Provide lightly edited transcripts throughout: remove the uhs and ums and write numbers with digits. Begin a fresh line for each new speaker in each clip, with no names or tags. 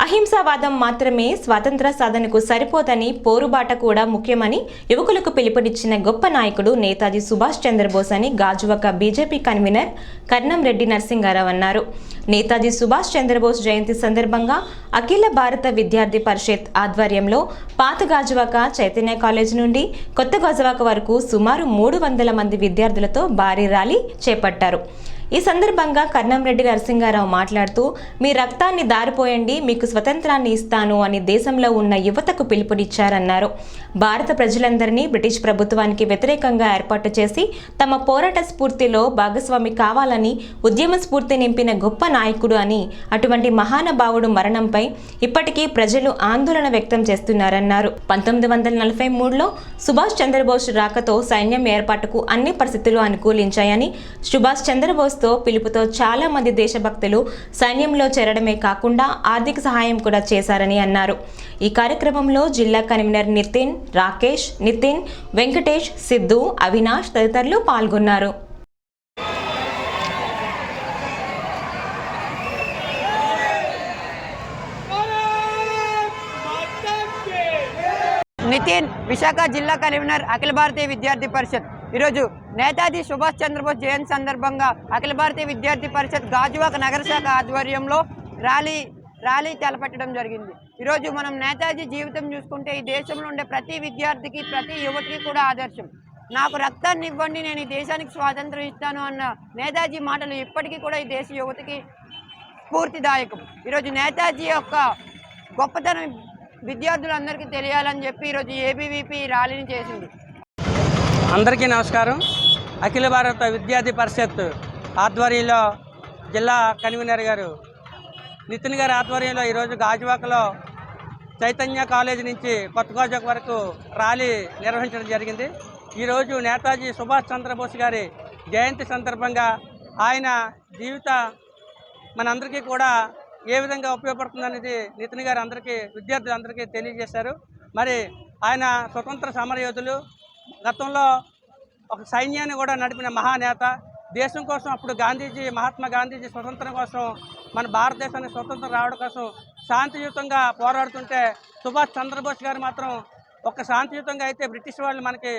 అహింసావాదం మాత్రమే స్వాతంత్ర సాధనకు సరిపోదని, పోరుబాట కూడా ముఖ్యమని యువకులకు పిలుపునిచ్చిన గొప్ప నాయకుడు నేతాజీ సుభాష్ చంద్రబోస్ అని గాజువాక బీజేపీ కన్వీనర్ కర్ణం రెడ్డి నరసింగారావు అన్నారు. నేతాజీ సుభాష్ చంద్రబోస్ జయంతి సందర్భంగా అఖిల భారత విద్యార్థి పరిషత్ ఆధ్వర్యంలో పాత గాజువాక చైతన్య కాలేజ్ నుండి కొత్త గాజువాక వరకు సుమారు 300 మంది విద్యార్థులతో భారీ ర్యాలీ చేపట్టారు. ఈ సందర్భంగా కర్ణం రెడ్డి నరసింగారావు మాట్లాడుతూ, మీ రక్తాన్ని దారిపోయండి, మీకు స్వతంత్రాన్ని ఇస్తాను అని దేశంలో ఉన్న యువతకు పిలుపునిచ్చారన్నారు. భారత ప్రజలందరినీ బ్రిటిష్ ప్రభుత్వానికి వ్యతిరేకంగా ఏర్పాటు చేసి తమ పోరాట స్ఫూర్తిలో భాగస్వామి కావాలని ఉద్యమ స్ఫూర్తి నింపిన గొప్ప నాయకుడు అని, అటువంటి మహానుభావుడు మరణంపై ఇప్పటికీ ప్రజలు ఆందోళన వ్యక్తం చేస్తున్నారన్నారు. 1943లో సుభాష్ చంద్రబోస్ రాకతో సైన్యం ఏర్పాటుకు అన్ని పరిస్థితులు అనుకూలించాయని, సుభాష్ చంద్రబోస్ పిలుపుతో చాలా మంది దేశభక్తులు సైన్యంలో చేరడమే కాకుండా ఆర్థిక సహాయం కూడా చేశారని అన్నారు. ఈ కార్యక్రమంలో జిల్లా కన్వీనర్ నితిన్, రాకేష్, నితిన్, వెంకటేష్, సిద్ధు, అవినాష్ తదితరులు పాల్గొన్నారు.
నితిన్, విశాఖ జిల్లా కన్వీనర్ అఖిల భారతీయ విద్యార్థి పరిషత్. ఈరోజు నేతాజీ సుభాష్ చంద్రబోస్ జయంతి సందర్భంగా అఖిల భారతీయ విద్యార్థి పరిషత్ గాజువాక నగర శాఖ ఆధ్వర్యంలో ర్యాలీ తలపెట్టడం జరిగింది. ఈరోజు మనం నేతాజీ జీవితం చూసుకుంటే ఈ దేశంలో ఉండే ప్రతి విద్యార్థికి, ప్రతి యువతికి కూడా ఆదర్శం. నాకు రక్తాన్ని ఇవ్వండి, నేను ఈ దేశానికి స్వాతంత్రం ఇస్తాను అన్న నేతాజీ మాటలు ఇప్పటికీ కూడా ఈ దేశ యువతికి స్ఫూర్తిదాయకం. ఈరోజు నేతాజీ యొక్క గొప్పతనం విద్యార్థులందరికీ తెలియాలని చెప్పి ఈరోజు ఏబీవీపీ ర్యాలీని చేసింది.
అందరికీ నమస్కారం. అఖిల భారత విద్యార్థి పరిషత్ ఆధ్వర్యంలో జిల్లా కన్వీనర్ గారు నితిన్ గారి ఆధ్వర్యంలో ఈరోజు గాజువాకలో చైతన్య కాలేజీ నుంచి కొత్త గాజువాక వరకు ర్యాలీ నిర్వహించడం జరిగింది. ఈరోజు నేతాజీ సుభాష్ చంద్రబోస్ గారి జయంతి సందర్భంగా ఆయన జీవిత మనందరికీ కూడా ఏ విధంగా ఉపయోగపడుతుందనేది నితిన్ గారు విద్యార్థులందరికీ తెలియజేశారు. మరి ఆయన స్వతంత్ర సమరయోధులు, గతంలో ఒక సైన్యాన్ని కూడా నడిపిన మహానేత, దేశం కోసం అప్పుడు మహాత్మా గాంధీజీ స్వతంత్రం కోసం, మన భారతదేశానికి స్వతంత్రం రావడం కోసం శాంతియుతంగా పోరాడుతుంటే సుభాష్ చంద్రబోస్ గారు మాత్రం ఒక శాంతియుతంగా అయితే బ్రిటిష్ వాళ్ళు మనకి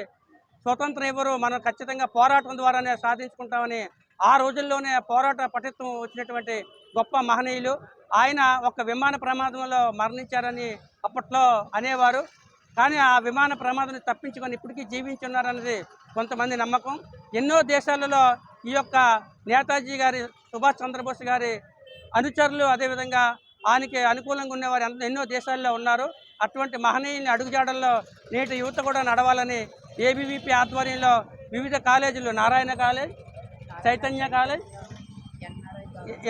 స్వతంత్రం ఇవ్వరు, మనం ఖచ్చితంగా పోరాటం ద్వారానే సాధించుకుంటామని ఆ రోజుల్లోనే పోరాట పటిత్వం వచ్చినటువంటి గొప్ప మహనీయులు. ఆయన ఒక విమాన ప్రమాదంలో మరణించారని అప్పట్లో అనేవారు. కానీ ఆ విమాన ప్రమాదాన్ని తప్పించుకొని ఇప్పటికీ జీవించున్నారన్నది కొంతమంది నమ్మకం. ఎన్నో దేశాలలో ఈ యొక్క నేతాజీ గారి, సుభాష్ చంద్రబోస్ గారి అనుచరులు, అదేవిధంగా ఆయనకి అనుకూలంగా ఉన్నవారు ఎన్నో దేశాల్లో ఉన్నారు. అటువంటి మహనీయుని అడుగుజాడల్లో నేటి యువత కూడా నడవాలని ఏబీవీపీ ఆధ్వర్యంలో వివిధ కాలేజీలు, Narayana college, Chaitanya college,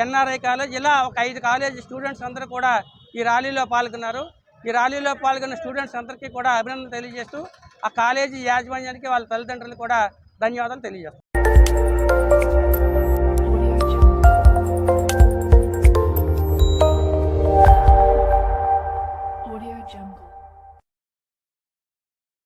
NRI college, ఇలా ఒక 5 కాలేజీ స్టూడెంట్స్ అందరూ కూడా ఈ ర్యాలీలో పాల్గొన్నారు. ఈ ర్యాలీలో పాల్గొన్న స్టూడెంట్స్ అందరికీ కూడా అభినందనలు తెలియజేస్తూ ఆ కాలేజీ యాజమాన్యానికి, వాళ్ళ తల్లిదండ్రులు కూడా ధన్యవాదాలు తెలియజేస్తారు.